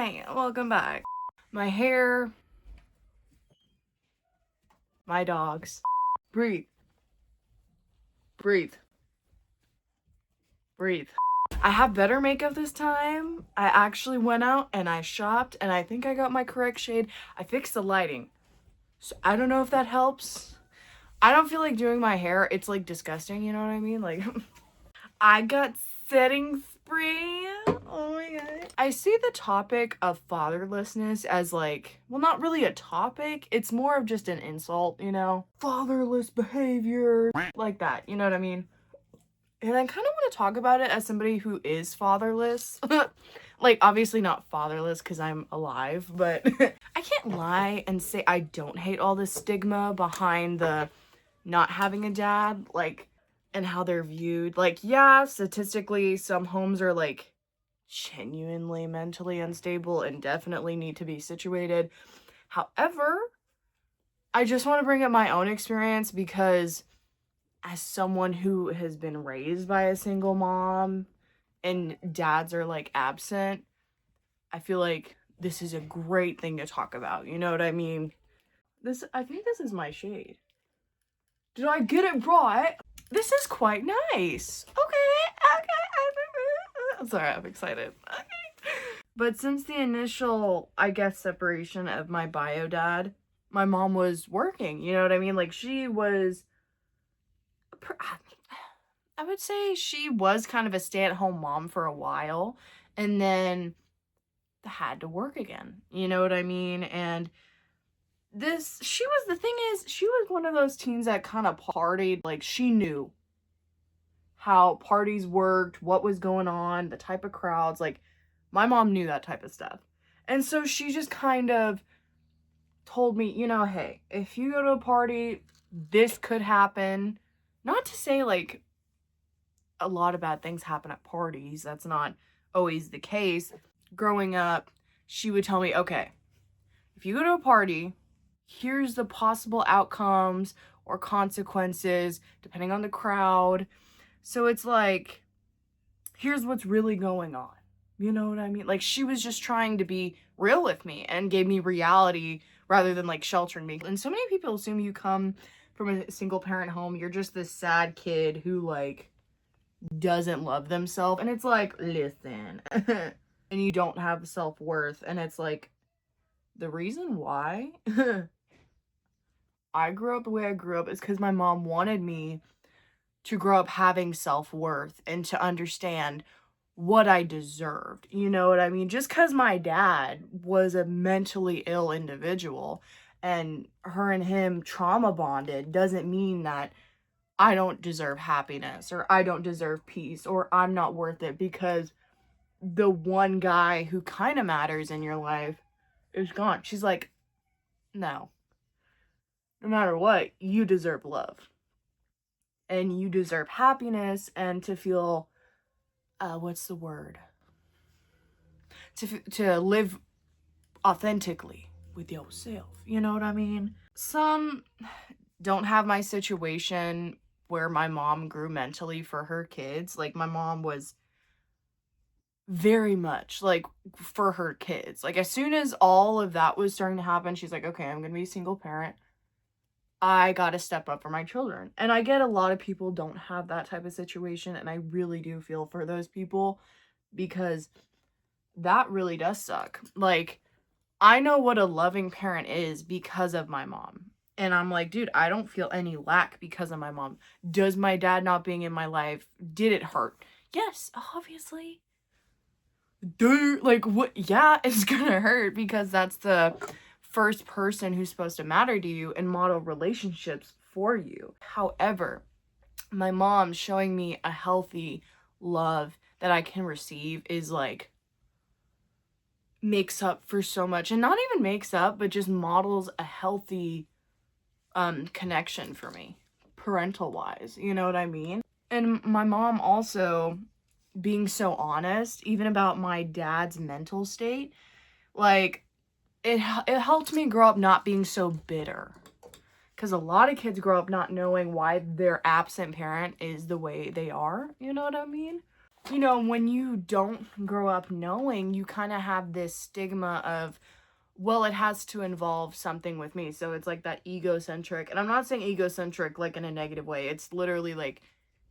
Hey, welcome back. My hair, my dogs. Breathe. Breathe. Breathe. I have better makeup this time. I actually went out and I shopped and I think I got my correct shade. I fixed the lighting. So I don't know if that helps. I don't feel like doing my hair. It's like disgusting, you know what I mean? Like, I got setting spray. Oh my god. I see the topic of fatherlessness as like, well, not really a topic. It's more of just an insult, you know? Fatherless behavior, like that, you know what I mean? And I kind of want to talk about it as somebody who is fatherless. Like, obviously not fatherless because I'm alive, but I can't lie and say I don't hate all the stigma behind the not having a dad, like, and how they're viewed. Like, yeah, statistically, some homes are, like, genuinely mentally unstable and definitely need to be situated. However, I just want to bring up my own experience because as someone who has been raised by a single mom and dads are like absent, I feel like this is a great thing to talk about. You know what I mean? I think this is my shade. Did I get it right? This is quite nice. Okay. I'm sorry, I'm excited. Okay. But since the initial, I guess, separation of my bio dad, my mom was working, you know what I mean? Like, she was, I would say she was kind of a stay-at-home mom for a while, and then had to work again, you know what I mean? And the thing is, she was one of those teens that kind of partied. Like, she knew how parties worked, what was going on, the type of crowds. Like, my mom knew that type of stuff. And so she just kind of told me, you know, hey, if you go to a party, this could happen. Not to say, like, a lot of bad things happen at parties. That's not always the case. Growing up, she would tell me, okay, if you go to a party, here's the possible outcomes or consequences depending on the crowd. So it's like, here's what's really going on. You know what I mean? Like, she was just trying to be real with me and gave me reality rather than like sheltering me. And so many people assume you come from a single parent home, you're just this sad kid who like doesn't love themselves. And it's like, listen, and you don't have self-worth. And it's like, the reason why I grew up the way I grew up is because my mom wanted me to grow up having self-worth and to understand what I deserved. You know what I mean? Just because my dad was a mentally ill individual and her and him trauma bonded doesn't mean that I don't deserve happiness or I don't deserve peace or I'm not worth it because the one guy who kind of matters in your life is gone. She's like, no matter what, you deserve love. And you deserve happiness and to feel, what's the word? To live authentically with yourself. You know what I mean? Some don't have my situation where my mom grew mentally for her kids. Like, my mom was very much like for her kids. Like, as soon as all of that was starting to happen, she's like, okay, I'm gonna be a single parent. I gotta step up for my children. And I get a lot of people don't have that type of situation, and I really do feel for those people because that really does suck. Like, I know what a loving parent is because of my mom. And I'm like, dude, I don't feel any lack because of my mom. Does my dad not being in my life, did it hurt? Yes, obviously. Dude, like, what? Yeah, it's gonna hurt because that's the first person who's supposed to matter to you and model relationships for you. However, my mom showing me a healthy love that I can receive is like makes up for so much, and not even makes up, but just models a healthy connection for me, parental wise, you know what I mean? And my mom also being so honest even about my dad's mental state, like, it helped me grow up not being so bitter. Because a lot of kids grow up not knowing why their absent parent is the way they are. You know what I mean? you know, when you don't grow up knowing, you kind of have this stigma of, well, it has to involve something with me. So it's like that egocentric, and I'm not saying egocentric like in a negative way. It's literally like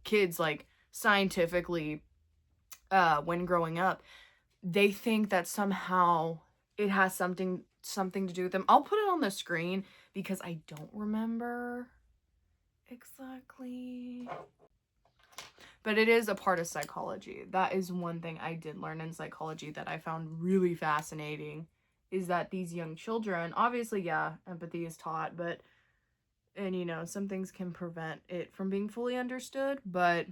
kids, like scientifically, when growing up, they think that somehow it has something to do with them. I'll put it on the screen because I don't remember exactly. But it is a part of psychology. That is one thing I did learn in psychology that I found really fascinating, is that these young children, obviously, yeah, empathy is taught, but, and you know, some things can prevent it from being fully understood, but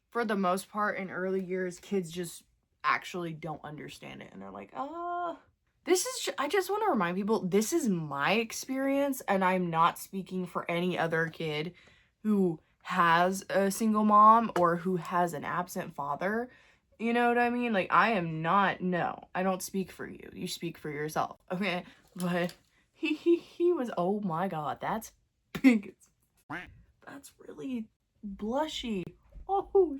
for the most part, in early years, kids just actually don't understand it, and they're like, this is, I just want to remind people, this is my experience, and I'm not speaking for any other kid who has a single mom or who has an absent father. You know what I mean? Like, I am not, no, I don't speak for you. You speak for yourself, okay? But he was, oh my god, that's big. That's really blushy. Oh,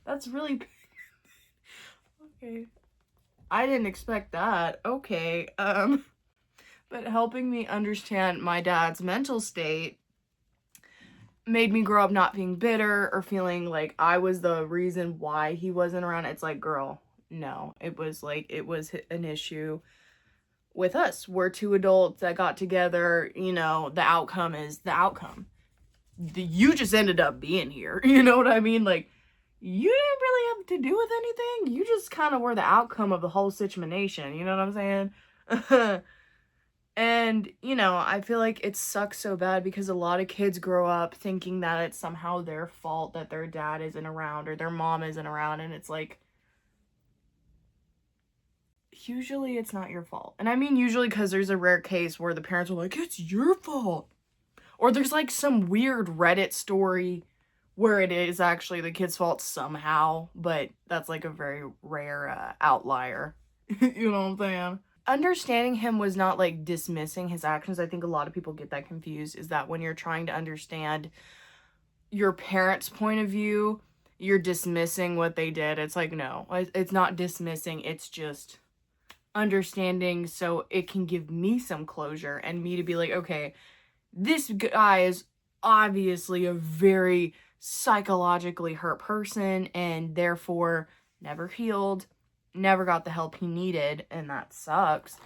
that's really big. Okay. I didn't expect that. Okay. But helping me understand my dad's mental state made me grow up not being bitter or feeling like I was the reason why he wasn't around. It's like, girl, no. It was an issue with us. We're two adults that got together, you know, the outcome is the outcome. You just ended up being here. You know what I mean? Like, you didn't really have to do with anything. You just kind of were the outcome of the whole situation. You know what I'm saying? And, you know, I feel like it sucks so bad because a lot of kids grow up thinking that it's somehow their fault that their dad isn't around or their mom isn't around. And it's like, usually it's not your fault. And I mean usually because there's a rare case where the parents are like, it's your fault. Or there's like some weird Reddit story where it is actually the kid's fault somehow. But that's like a very rare outlier. You know what I'm saying? Understanding him was not like dismissing his actions. I think a lot of people get that confused, is that when you're trying to understand your parents' point of view, you're dismissing what they did. It's like, no, it's not dismissing. It's just understanding so it can give me some closure and me to be like, okay, this guy is obviously a very psychologically hurt person and therefore never healed, never got the help he needed, and that sucks.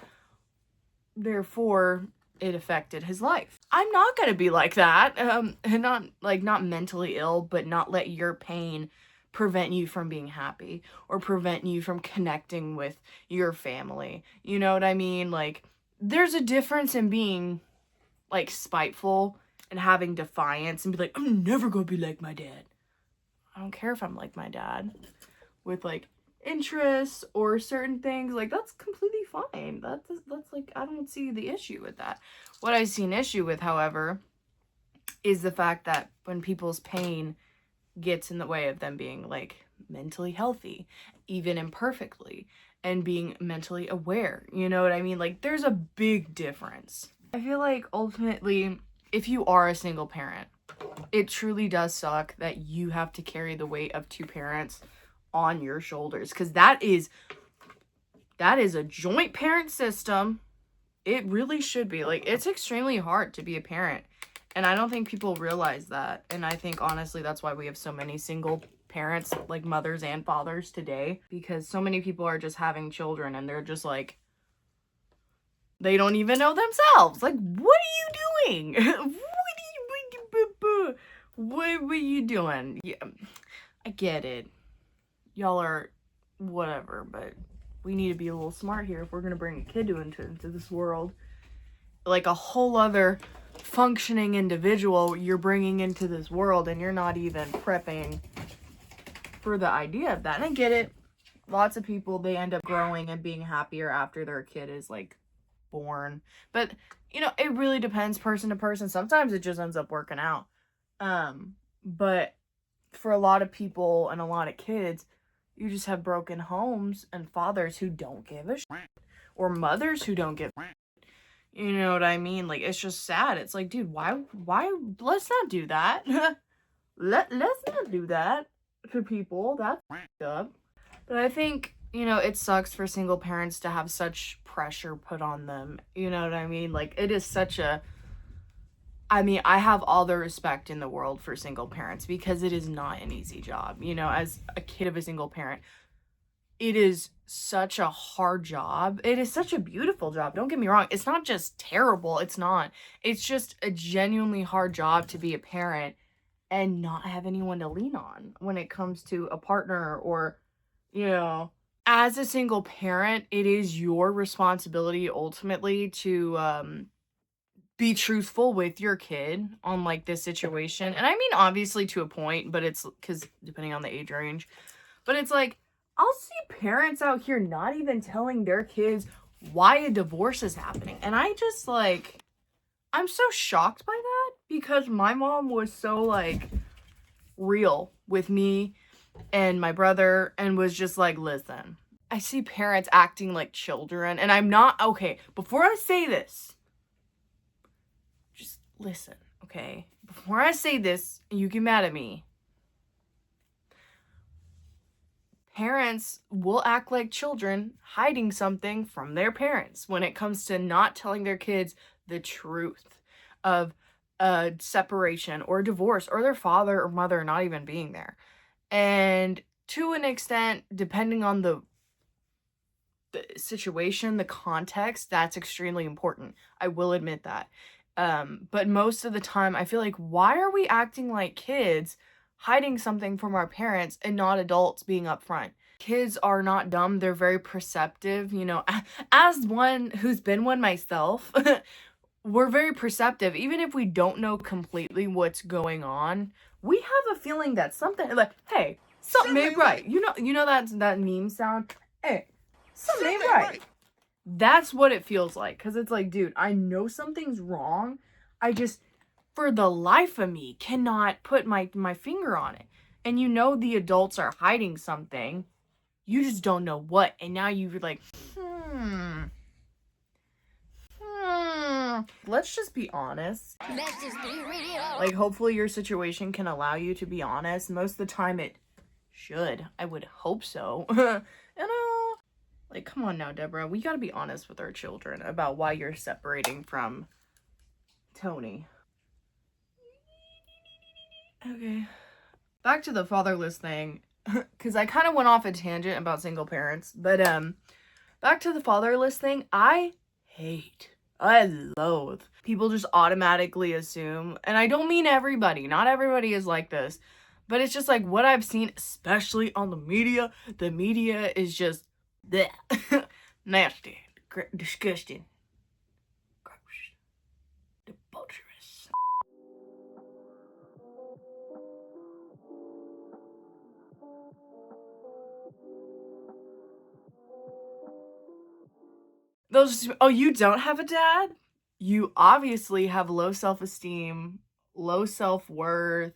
Therefore, it affected his life. I'm not gonna be like that, and not mentally ill, but not let your pain prevent you from being happy or prevent you from connecting with your family. You know what I mean? Like, there's a difference in being like spiteful and having defiance and be like, I'm never gonna be like my dad. I don't care if I'm like my dad with like interests or certain things. Like, that's completely fine. That's like, I don't see the issue with that. What I see an issue with, however, is the fact that when people's pain gets in the way of them being like mentally healthy, even imperfectly, and being mentally aware. You know what I mean? Like, there's a big difference. I feel like ultimately, if you are a single parent, it truly does suck that you have to carry the weight of two parents on your shoulders, because that is a joint parent system. It really should be. Like, it's extremely hard to be a parent, and I don't think people realize that. And I think honestly that's why we have so many single parents, like mothers and fathers today, because so many people are just having children and they're just like, they don't even know themselves. Like, what are you doing? What were you doing? Yeah, I get it. Y'all are whatever, but we need to be a little smart here if we're gonna bring a kid into this world. Like a whole other functioning individual you're bringing into this world, and you're not even prepping for the idea of that. And I get it. Lots of people, they end up growing and being happier after their kid is like born. But, you know, it really depends person to person. Sometimes it just ends up working out. But for a lot of people and a lot of kids, you just have broken homes and fathers who don't give a shit, or mothers who don't give a shit. You know what I mean? Like, it's just sad. It's like, dude, why let's not do that. Let's not do that. to people. That's up. But I think, you know, it sucks for single parents to have such pressure put on them. You know what I mean? Like, it is such a. I mean, I have all the respect in the world for single parents because it is not an easy job. You know, as a kid of a single parent, it is such a hard job. It is such a beautiful job. Don't get me wrong. It's not just terrible. It's not. It's just a genuinely hard job to be a parent and not have anyone to lean on when it comes to a partner or, you know, as a single parent, it is your responsibility ultimately to be truthful with your kid on like this situation. And I mean, obviously to a point, but it's because depending on the age range, but it's like, I'll see parents out here not even telling their kids why a divorce is happening. And I just like, I'm so shocked by that because my mom was so like real with me and my brother and was just like, listen, I see parents acting like children and I'm not okay. Before I say this, just listen, okay? Before I say this, you get mad at me. Parents will act like children hiding something from their parents when it comes to not telling their kids the truth of a separation or divorce or their father or mother not even being there. And to an extent, depending on the situation, the context, that's extremely important. I will admit that. But most of the time, I feel like, why are we acting like kids hiding something from our parents and not adults being upfront? Kids are not dumb. They're very perceptive. You know, as one who's been one myself, we're very perceptive. Even if we don't know completely what's going on, we have a feeling that something like, hey, something ain't right. You know that meme sound? Hey, something ain't right. That's what it feels like. Because it's like, dude, I know something's wrong. I just, for the life of me, cannot put my finger on it. And you know the adults are hiding something. You just don't know what. And now you're like, let's just be honest. Let's just be real. Like, hopefully your situation can allow you to be honest. Most of the time it should. I would hope so. You know? Like, come on now, Deborah. We gotta be honest with our children about why you're separating from Tony. Okay. Back to the fatherless thing. Because I kind of went off a tangent about single parents. But, back to the fatherless thing. I loathe. People just automatically assume. And I don't mean everybody. Not everybody is like this. But it's just like what I've seen, especially on the media. The media is just bleh. Nasty, disgusting, gross, debaucherous. Oh, you don't have a dad? You obviously have low self-esteem, low self-worth,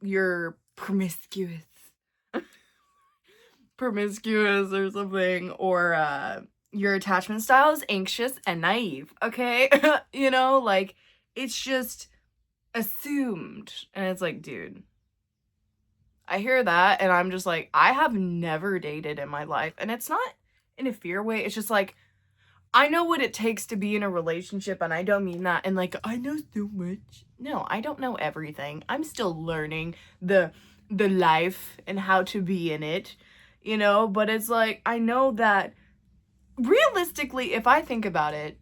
you're promiscuous or something, or your attachment style is anxious and naive, okay? You know, like, it's just assumed. And it's like, dude, I hear that and I'm just like, I have never dated in my life. And it's not in a fear way. It's just like, I know what it takes to be in a relationship, and I don't mean that and like, I know so much. No, I don't know everything. I'm still learning the life and how to be in it, you know? But it's like, I know that realistically, if I think about it,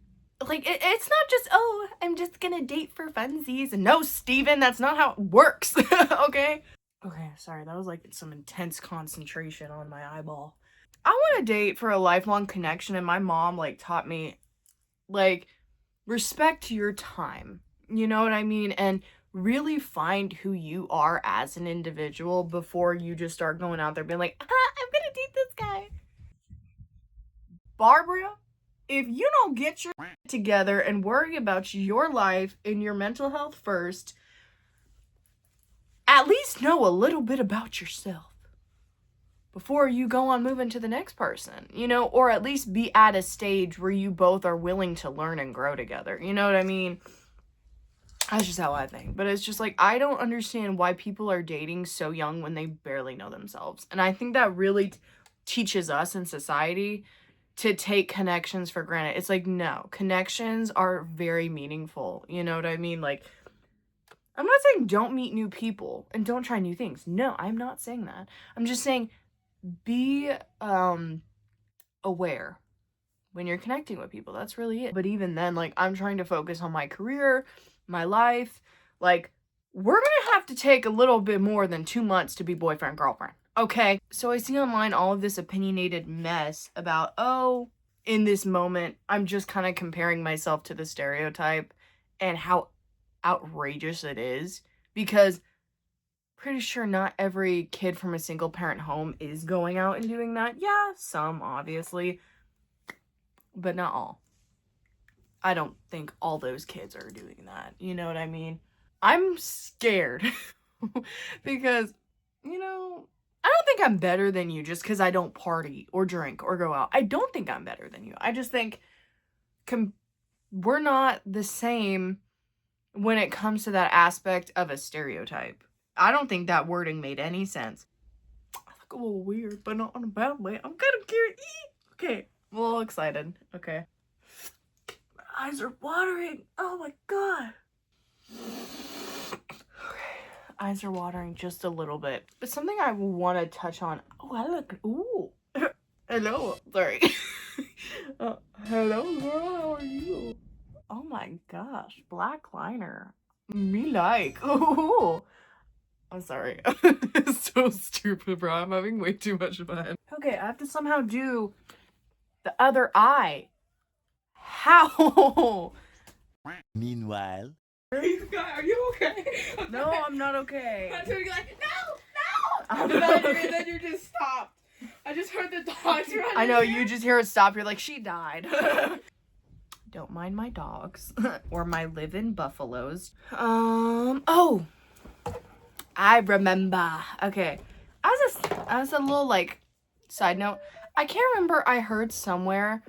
like, it's not just, oh, I'm just gonna date for funsies. No, Steven, that's not how it works, okay? Okay, sorry, that was like some intense concentration on my eyeball. I want to date for a lifelong connection, and my mom, like, taught me, like, respect your time. You know what I mean? And really find who you are as an individual before you just start going out there being like, I'm gonna date this guy. Barbara, if you don't get your together and worry about your life and your mental health first, at least know a little bit about yourself before you go on moving to the next person, you know, or at least be at a stage where you both are willing to learn and grow together. You know what I mean? That's just how I think. But it's just like, I don't understand why people are dating so young when they barely know themselves. And I think that really teaches us in society to take connections for granted. It's like, no, connections are very meaningful. You know what I mean? Like, I'm not saying don't meet new people and don't try new things. No, I'm not saying that. I'm just saying be aware when you're connecting with people. That's really it. But even then, like, I'm trying to focus on my career, my life. Like, we're gonna have to take a little bit more than 2 months to be boyfriend, girlfriend. Okay? So I see online all of this opinionated mess about, oh, in this moment, I'm just kind of comparing myself to the stereotype and how outrageous it is. Because pretty sure not every kid from a single parent home is going out and doing that. Yeah, some, obviously. But not all. I don't think all those kids are doing that. You know what I mean? I'm scared because, you know, I don't think I'm better than you just because I don't party or drink or go out. I don't think I'm better than you. I just think we're not the same when it comes to that aspect of a stereotype. I don't think that wording made any sense. I look a little weird, but not in a bad way. I'm kind of curious. Okay, I'm a little excited. Okay. My eyes are watering. Oh my god. Okay, eyes are watering just a little bit. But something I want to touch on. Oh, I look. Ooh. Hello. Sorry. Hello, girl. How are you? Oh my gosh. Black liner. Me like. Ooh. I'm sorry. It's so stupid, bro. I'm having way too much fun. Okay, I have to somehow do the other eye. How? Meanwhile, Are you okay? No, I'm not okay. I was like, no! I'm And not then, okay. and then you just stopped. I just heard the dogs running. I know, you just hear it stop. You're like, she died. Don't mind my dogs or my live-in buffaloes. Oh, I remember. Okay, as a little like side note, I can't remember. I heard somewhere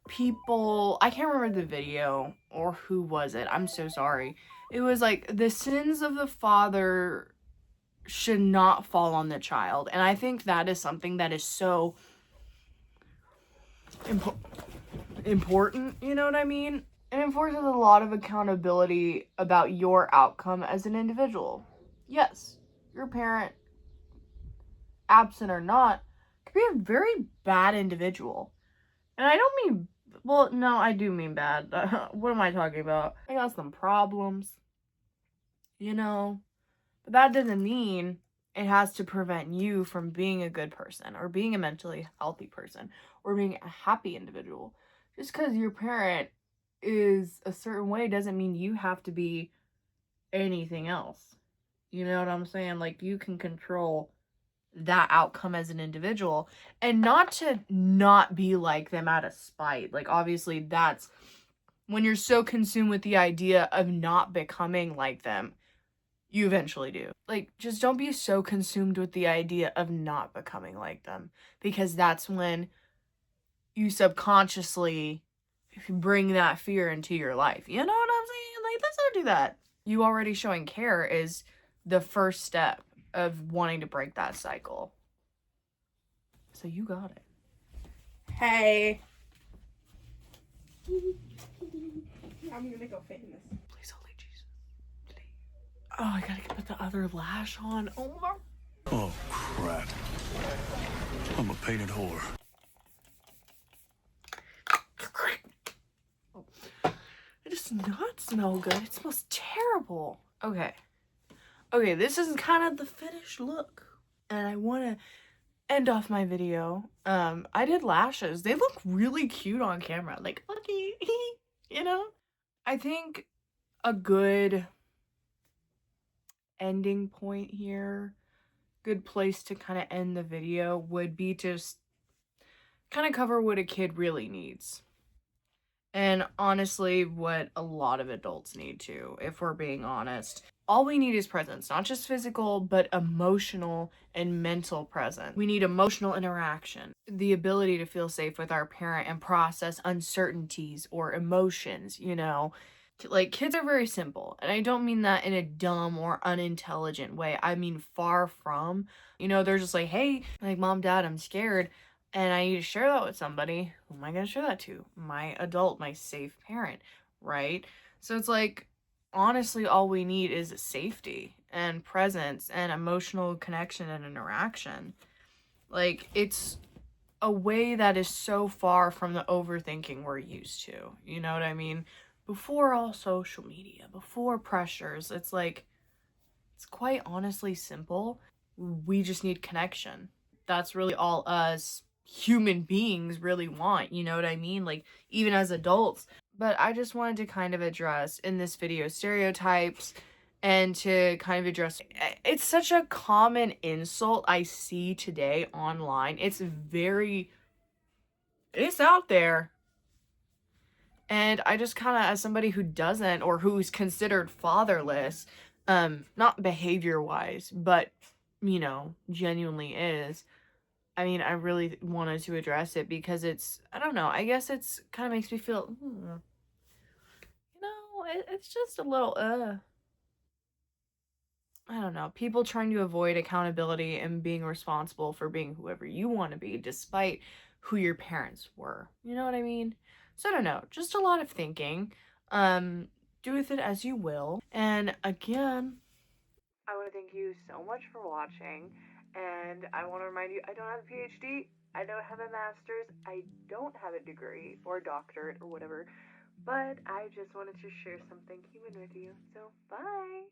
people. I can't remember the video or who was it. I'm so sorry. It was like the sins of the father should not fall on the child, and I think that is something that is so important, you know what I mean? It enforces a lot of accountability about your outcome as an individual. Yes, your parent, absent or not, could be a very bad individual. And I don't mean, well, no, I do mean bad. What am I talking about? I got some problems, you know? But that doesn't mean it has to prevent you from being a good person or being a mentally healthy person or being a happy individual. Just because your parent is a certain way doesn't mean you have to be anything else. You know what I'm saying? Like, you can control that outcome as an individual and not to not be like them out of spite. Like, obviously, that's when you're so consumed with the idea of not becoming like them, you eventually do. Like, just don't be so consumed with the idea of not becoming like them, because that's when you subconsciously bring that fear into your life. You know what I'm saying? Like, let's not do that. You already showing care is the first step of wanting to break that cycle. So you got it. Hey. I'm gonna go famous. Please, holy Jesus. Please. Oh, I gotta put the other lash on. Oh my. oh crap. I'm a painted whore. It does not smell good. It smells terrible. Okay. Okay, this is kind of the finished look. And I want to end off my video. I did lashes. They look really cute on camera. Like, okay, you know? I think a good ending point here, good place to kind of end the video would be just kind of cover what a kid really needs. And honestly, what a lot of adults need too, if we're being honest. All we need is presence, not just physical, but emotional and mental presence. We need emotional interaction, the ability to feel safe with our parent and process uncertainties or emotions, you know. Like, kids are very simple, and I don't mean that in a dumb or unintelligent way. I mean far from. You know, they're just like, hey, like, mom, dad, I'm scared, and I need to share that with somebody. Who am I gonna share that to? My adult, my safe parent, right? So it's like, honestly, all we need is safety and presence and emotional connection and interaction. Like, it's a way that is so far from the overthinking we're used to. You know what I mean? Before all social media, before pressures, it's like, it's quite honestly simple. We just need connection. That's really all us human beings really want. You know what I mean? Like, even as adults. But I just wanted to kind of address in this video stereotypes and to kind of address, it's such a common insult I see today online. It's out there. And I just kind of, as somebody who doesn't, or who's considered fatherless, not behavior wise, but, you know, genuinely is, I mean, I really wanted to address it because it's, I don't know, I guess it's kind of makes me feel, you know, it's just a little, I don't know, people trying to avoid accountability and being responsible for being whoever you want to be, despite who your parents were. You know what I mean? So I don't know, just a lot of thinking. Do with it as you will. And again, I want to thank you so much for watching. And I want to remind you, I don't have a PhD, I don't have a master's, I don't have a degree or doctorate or whatever, but I just wanted to share something human with you. So, bye!